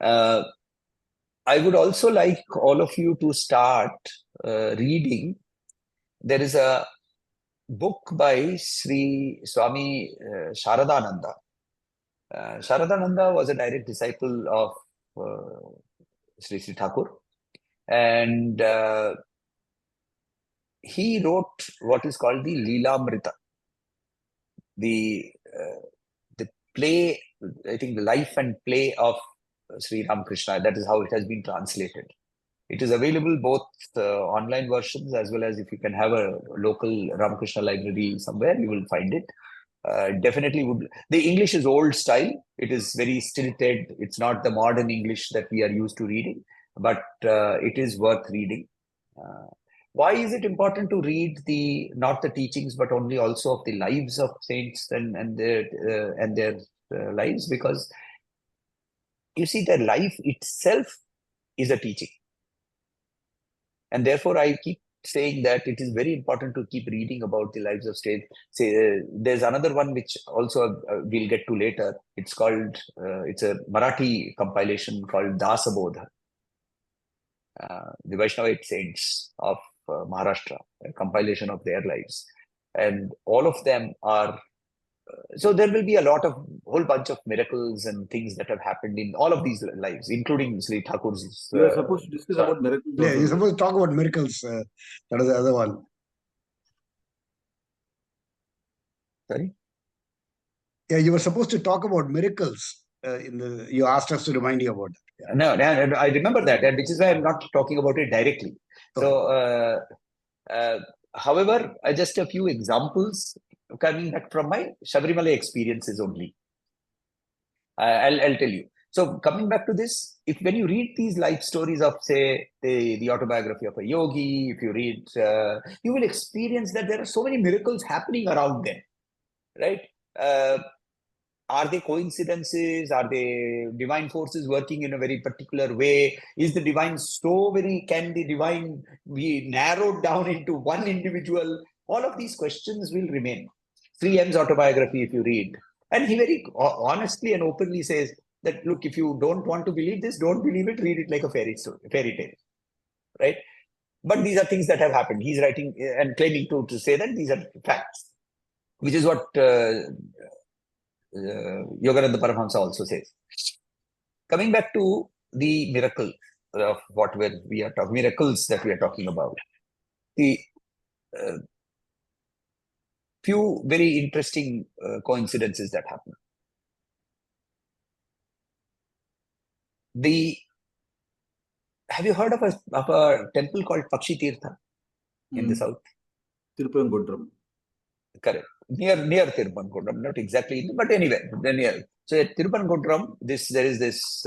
I would also like all of you to start reading. There is a book by Sri Swami Sharadananda. Sharadananda was a direct disciple of Sri Thakur, and he wrote what is called the Leelamrita, the play, I think the life and play of Sri Ramakrishna. That is how it has been translated. It is available both online versions as well as if you can have a local Ramakrishna library somewhere, you will find it. Definitely would. The English is old style. It is very stilted. It's not the modern English that we are used to reading, but it is worth reading. Why is it important to read not the teachings, but only also of the lives of saints and their lives? Because you see, their life itself is a teaching. And therefore, I keep saying that it is very important to keep reading about the lives of saints. There's another one which also we'll get to later. It's called, it's a Marathi compilation called Dasabodha. The Vaishnavite saints of Maharashtra, a compilation of their lives. And all of them are, so there will be a whole bunch of miracles and things that have happened in all of these lives, including Sri Thakur's. You are supposed to discuss about miracles. Yeah, you're supposed to talk about miracles. That is the other one. Sorry? Yeah, you were supposed to talk about miracles. You asked us to remind you about that. No, I remember that, and which is why I'm not talking about it directly. So, however, just a few examples coming back from my Shabarimala experiences only. I'll tell you. So coming back to this, when you read these life stories of, say, the autobiography of a yogi, if you read, you will experience that there are so many miracles happening around them, right? Are they coincidences? Are they divine forces working in a very particular way? Is the divine can the divine be narrowed down into one individual? All of these questions will remain. 3M's autobiography, if you read, and he very honestly and openly says that, look, if you don't want to believe this, don't believe it, read it like a fairy tale, right? But these are things that have happened. He's writing and claiming to say that these are facts. which is what Yogananda Paramahamsa also says. Coming back to the miracle of what we are talking, miracles that we are talking about. The few very interesting coincidences that happen. Have you heard of a temple called Pakshi Tirtha in the south? Tirupangundram. Correct. Near Tirupangundram, not exactly, but anyway, near. So at Tirupangundram, there is this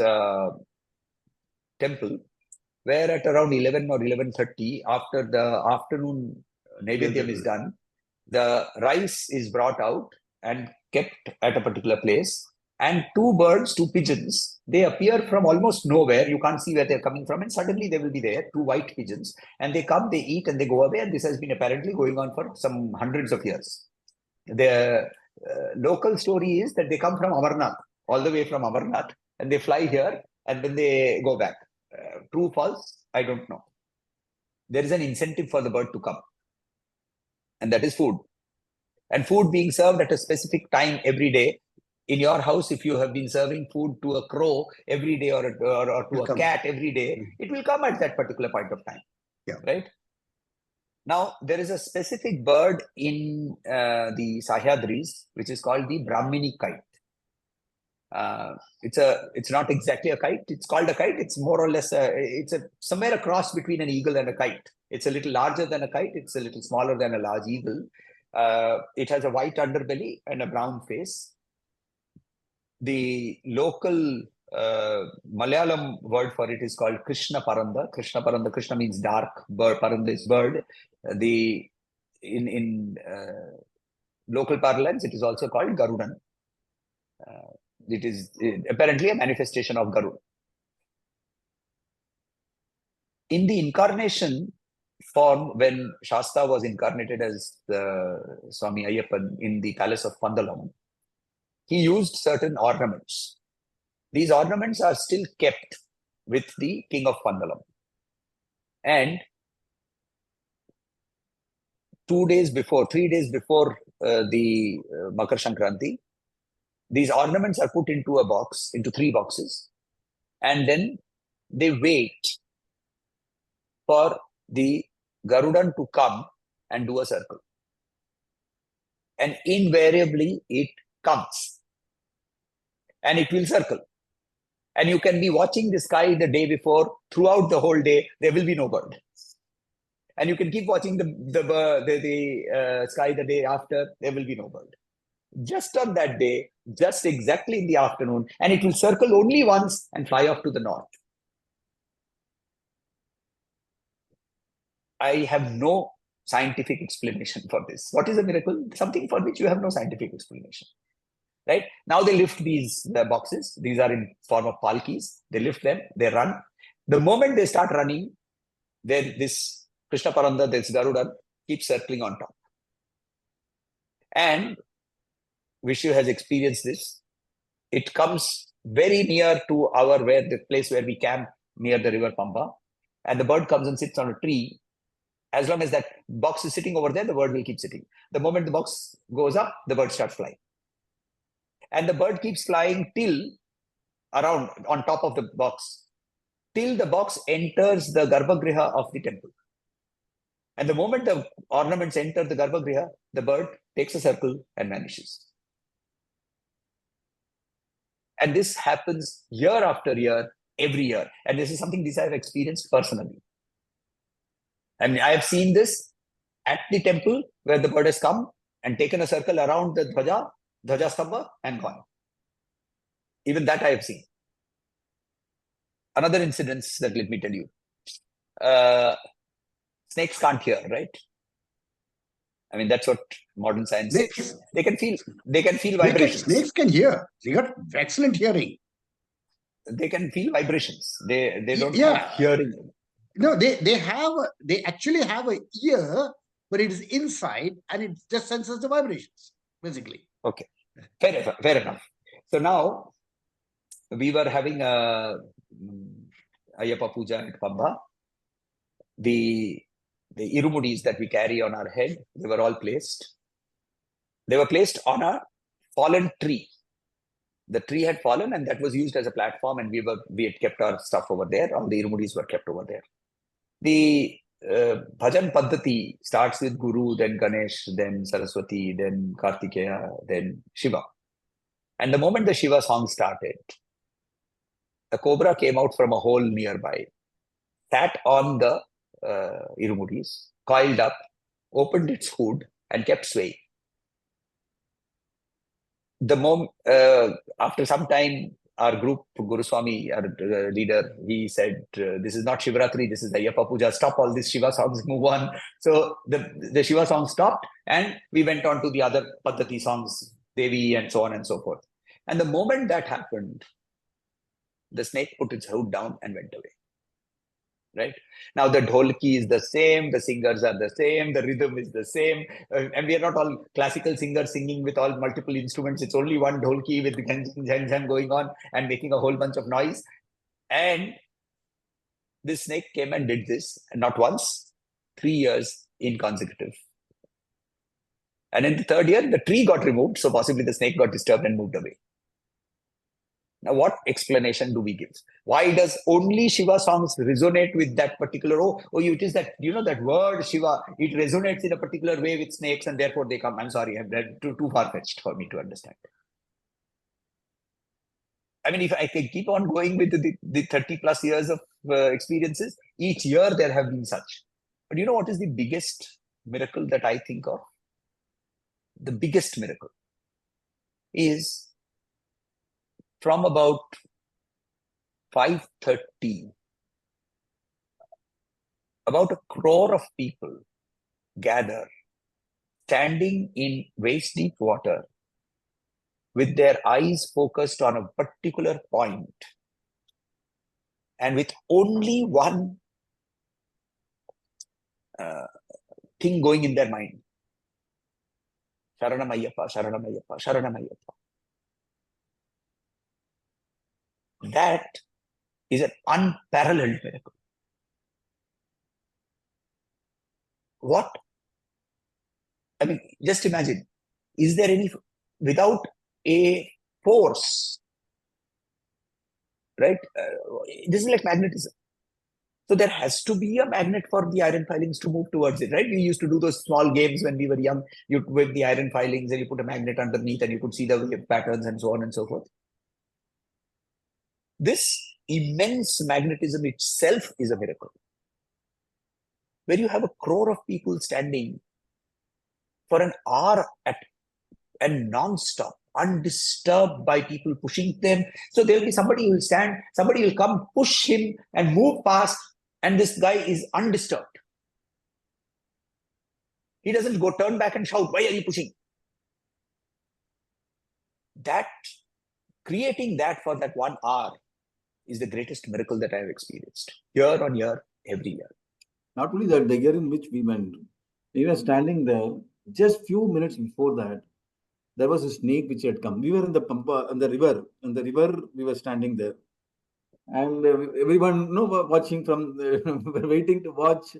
temple where at around 11 or 11:30, after the afternoon Naivedyam is done, the rice is brought out and kept at a particular place. And two pigeons, they appear from almost nowhere. You can't see where they're coming from. And suddenly they will be there, two white pigeons. And they come, they eat, and they go away. And this has been apparently going on for some hundreds of years. The local story is that they come from Amarnath, all the way from Amarnath. And they fly here, and then they go back. True, false? I don't know. There is an incentive for the bird to come. And that is food. And food being served at a specific time every day. In your house, if you have been serving food to a crow every day or to a cat every day, it will come at that particular point of time. Yeah. Right? Now, there is a specific bird in the Sahyadris, which is called the Brahmini kite. It's not exactly a kite. It's called a kite. It's more or less somewhere a cross between an eagle and a kite. It's a little larger than a kite. It's a little smaller than a large eagle. It has a white underbelly and a brown face. The local Malayalam word for it is called Krishna Paranda. Krishna means dark. Bird, Paranda is bird. In local parlance, it is also called Garudan. It is apparently a manifestation of Garuda. In the incarnation form, when Shasta was incarnated as Swami Ayyappan in the palace of Pandalam, he used certain ornaments. These ornaments are still kept with the king of Pandalam. And 3 days before the Makar Sankranti, these ornaments are put into a box, into 3 boxes, and then they wait for the Garudan to come and do a circle. And invariably it comes. And it will circle. And you can be watching the sky the day before, throughout the whole day, there will be no bird. And you can keep watching the sky the day after, there will be no bird. Just on that day, just exactly in the afternoon, and it will circle only once and fly off to the north. I have no scientific explanation for this. What is a miracle? Something for which you have no scientific explanation. Right? Now they lift the boxes. These are in form of palkis. They lift them, they run. The moment they start running, then this Krishna Paranda, this Garuda, keeps circling on top. And Vishu has experienced this. It comes very near to the place where we camp near the river Pamba. And the bird comes and sits on a tree. As long as that box is sitting over there, the bird will keep sitting. The moment the box goes up, the bird starts flying. And the bird keeps flying till around on top of the box, till the box enters the Garbhagriha of the temple. And the moment the ornaments enter the Garbhagriha, the bird takes a circle and vanishes. And this happens year after year, every year. And this is something I have experienced personally. I mean, I have seen this at the temple where the bird has come and taken a circle around the Dhwaja Stambha and gone. Even that I have seen. Another incident that let me tell you. Snakes can't hear, right? I mean, that's what modern science says. They can feel vibrations. Snakes can hear. They got excellent hearing. They can feel vibrations. They don't have hearing. No, they actually have an ear, but it is inside and it just senses the vibrations, basically. Okay. Fair enough. So now we were having a Ayyappa Puja at Pamba. The irumudis that we carry on our head, they were all placed. They were placed on a fallen tree. The tree had fallen, and that was used as a platform, and we had kept our stuff over there. All the irumudis were kept over there. The bhajan paddhati starts with Guru, then Ganesh, then Saraswati, then Kartikeya, then Shiva. And the moment the Shiva song started, a cobra came out from a hole nearby, sat on the irumudis, coiled up, opened its hood, and kept swaying. After some time, our group, Guru Swami, our leader, he said, this is not Shivratri, this is Ayyappa Puja, stop all these Shiva songs, move on. So the Shiva song stopped, and we went on to the other Paddhati songs, Devi, and so on and so forth. And the moment that happened, the snake put its hood down and went away. Right? Now the dholki is the same, the singers are the same, the rhythm is the same, and we are not all classical singers singing with all multiple instruments. It's only one dholki with the going on and making a whole bunch of noise. And this snake came and did this, and not once, 3 years in consecutive. And in the third year, the tree got removed, so possibly the snake got disturbed and moved away. Now, what explanation do we give? Why does only Shiva songs resonate with that particular, it is that, that word Shiva, it resonates in a particular way with snakes and therefore they come. I'm sorry, I'm too far-fetched for me to understand. I mean, if I can keep on going with the 30 plus years of experiences, each year there have been such. But you know what is the biggest miracle that I think of? The biggest miracle is from about 5:30, about 1 crore of people gather, standing in waist-deep water, with their eyes focused on a particular point, and with only one thing going in their mind. Sharanam Ayyappa, Sharanam Ayyappa, Sharanam Ayyappa. That is an unparalleled miracle. What? I mean, just imagine, is there any, without a force, right? This is like magnetism. So there has to be a magnet for the iron filings to move towards it, right? We used to do those small games when we were young. You with the iron filings and you put a magnet underneath and you could see the wave patterns and so on and so forth. This immense magnetism itself is a miracle. Where you have 1 crore of people standing for an hour and non-stop, undisturbed by people pushing them. So there will be somebody who will stand, somebody will come, push him and move past, and this guy is undisturbed. He doesn't go turn back and shout, why are you pushing? That, creating that for that 1 hour is the greatest miracle that I have experienced. Year on year, every year. Not only that, the year in which we went, we were standing there, just few minutes before that, there was a snake which had come. We were in the Pampa, on the river. On the river, we were standing there. And everyone, watching from, waiting to watch.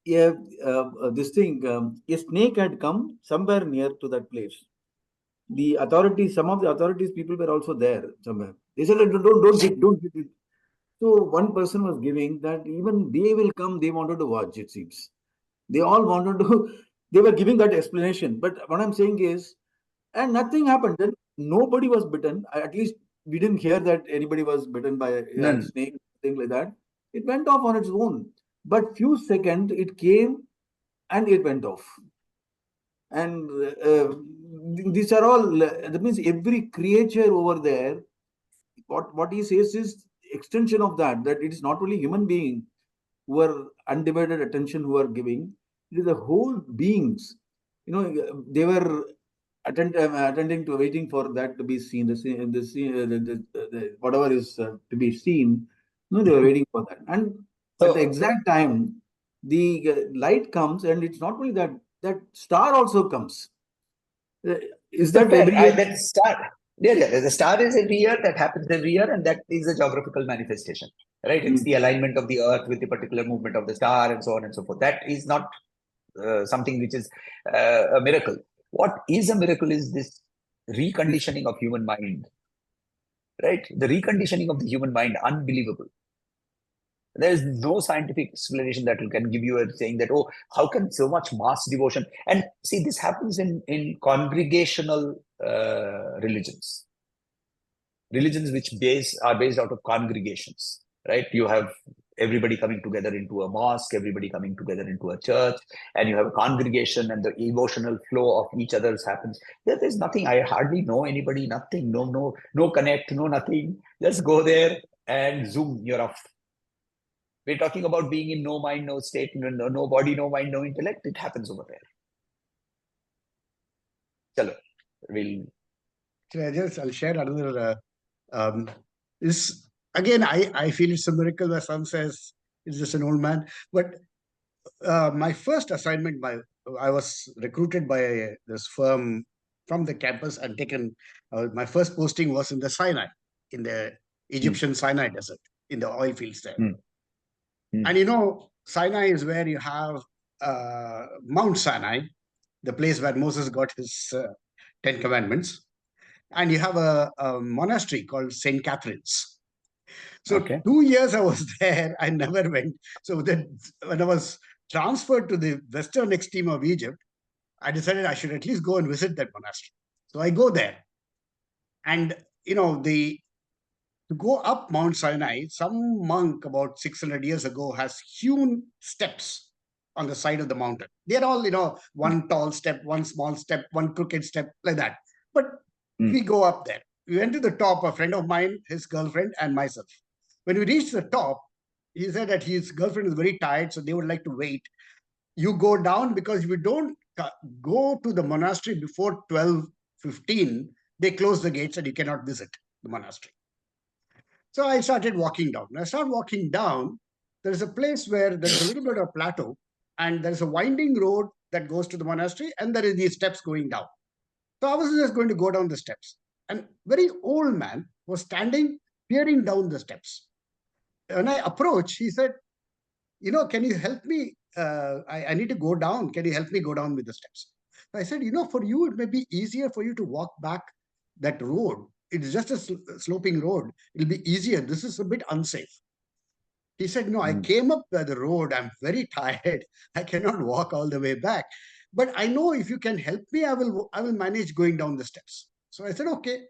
This thing, a snake had come somewhere near to that place. The authorities, some of the authorities people were also there somewhere. They said, don't hit it. So one person was giving that even they will come, they wanted to watch, it seems. They all wanted to, they were giving that explanation. But what I'm saying is, and nothing happened. Then nobody was bitten. At least we didn't hear that anybody was bitten by a snake, thing like that. It went off on its own. But few seconds, it came and it went off. And these are all, that means every creature over there, what he says is extension of that it is not only human beings who are undivided attention who are giving, it is the whole beings. They were attending to waiting for that to be seen, whatever is to be seen. They were waiting for that. And at the exact time, the light comes, and it's not only that star also comes. Is that every year? That star? Yeah. The star is every year, that happens every year, and that is a geographical manifestation, right? It's the alignment of the earth with the particular movement of the star and so on and so forth. That is not something which is a miracle. What is a miracle is this reconditioning of human mind, right? The reconditioning of the human mind, unbelievable. There is no scientific explanation that can give you a saying that, oh, how can so much mass devotion? And see, this happens in congregational religions, religions which are based out of congregations, right? You have everybody coming together into a mosque, everybody coming together into a church, and you have a congregation, and the emotional flow of each other's happens. There's nothing. I hardly know anybody. Nothing. No connect. No nothing. Just go there and zoom. You're off. We're talking about being in no mind, no state, no body, no mind, no intellect. It happens over there. Chalo, I'll share another. This again, I feel it's a miracle. My son says he's just an old man. But my first assignment, I was recruited by this firm from the campus and taken. My first posting was in the Sinai, in the Egyptian Sinai desert, in the oil fields there. And you know, Sinai is where you have Mount Sinai, the place where Moses got his 10 Commandments. And you have a monastery called St. Catherine's. So 2 years I was there, I never went. So then when I was transferred to the western extreme of Egypt, I decided I should at least go and visit that monastery. So I go there. And, you know, to go up Mount Sinai, some monk about 600 years ago has hewn steps on the side of the mountain. They're all, you know, one tall step, one small step, one crooked step, like that. But we go up there. We went to the top, a friend of mine, his girlfriend, and myself. When we reached the top, he said that his girlfriend is very tired, so they would like to wait. You go down, because if you don't go to the monastery before 12:15, they close the gates and you cannot visit the monastery. So I started walking down. When I started walking down, there's a place where there's a little bit of plateau, and there's a winding road that goes to the monastery, and there is these steps going down. So I was just going to go down the steps. And very old man was standing, peering down the steps. When I approached, he said, you know, can you help me? I need to go down. Can you help me go down with the steps? So I said, you know, for you, it may be easier for you to walk back that road. It's just a sloping road. It'll be easier. This is a bit unsafe. He said, no, I came up by the road. I'm very tired. I cannot walk all the way back. But I know if you can help me, I will manage going down the steps. So I said, okay.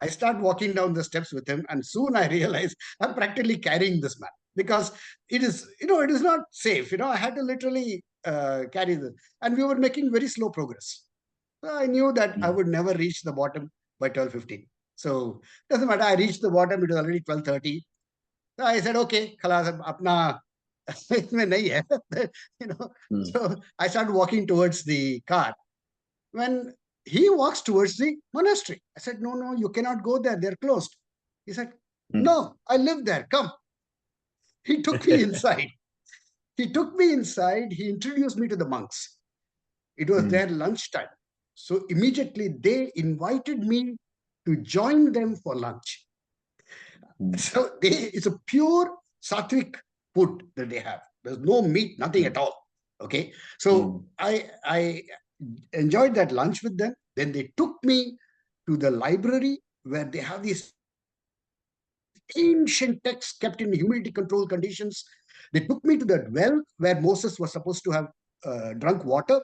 I start walking down the steps with him, and soon I realized I'm practically carrying this man, because it is, you know, it is not safe. You know, I had to literally carry this, and we were making very slow progress. So I knew that I would never reach the bottom by 12:15. So it doesn't matter. I reached the bottom. It was already 12:30. So I said, okay, khalas, apna isme nahi hai. You know. So I started walking towards the car. When he walks towards the monastery, I said, no, you cannot go there. They're closed. He said, no, I live there. Come. He took me inside. He introduced me to the monks. It was their lunchtime. So immediately they invited me to join them for lunch. So it's a pure sattvic food that they have. There's no meat, nothing at all. Okay. So I enjoyed that lunch with them. Then they took me to the library where they have these ancient texts kept in humidity control conditions. They took me to that well where Moses was supposed to have drunk water.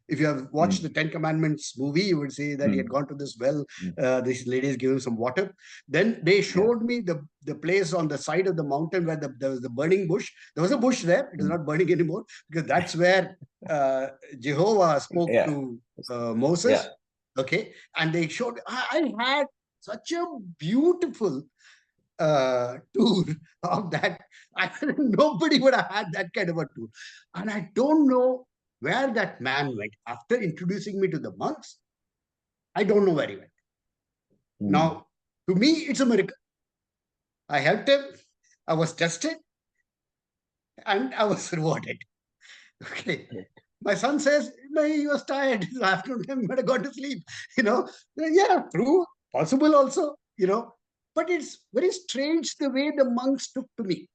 If you have watched the 10 Commandments movie, you would see that he had gone to this well. These ladies gave him some water. Then they showed me the place on the side of the mountain where there was the burning bush. There was a bush there. It is not burning anymore, because that's where Jehovah spoke to Moses. Yeah. Okay. And they showed, I had such a beautiful tour of that. Nobody would have had that kind of a tour. And I don't know where that man went after introducing me to the monks. I don't know where he went. Now, to me, it's a miracle. I helped him. I was tested, and I was rewarded. Okay. My son says, no, he was tired. This afternoon, but I got to sleep. You know, yeah, true, possible also, you know. But it's very strange the way the monks took to me.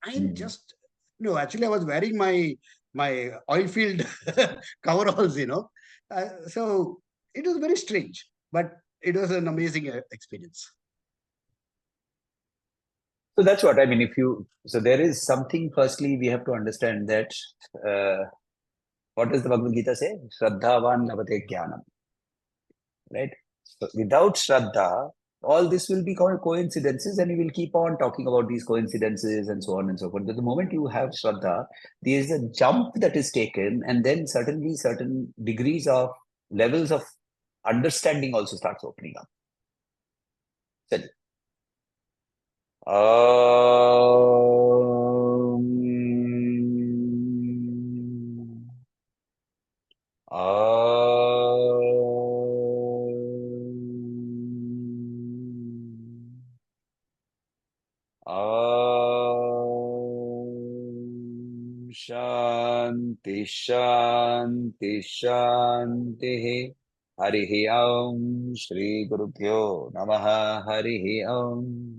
I'm just, no, actually, I was wearing my oil field coveralls, you know. So it was very strange, but it was an amazing experience. So that's what I mean. So there is something, firstly, we have to understand that what does the Bhagavad Gita say? Shraddhavan lavate jnanam. Right? So without Shraddha, all this will be called coincidences, and you will keep on talking about these coincidences and so on and so forth. But the moment you have Shraddha, there is a jump that is taken, and then certainly certain degrees of levels of understanding also starts opening up. So, Shanti Shanti Shanti Harihi Om Shri Gurubhyo Namaha Harihi Om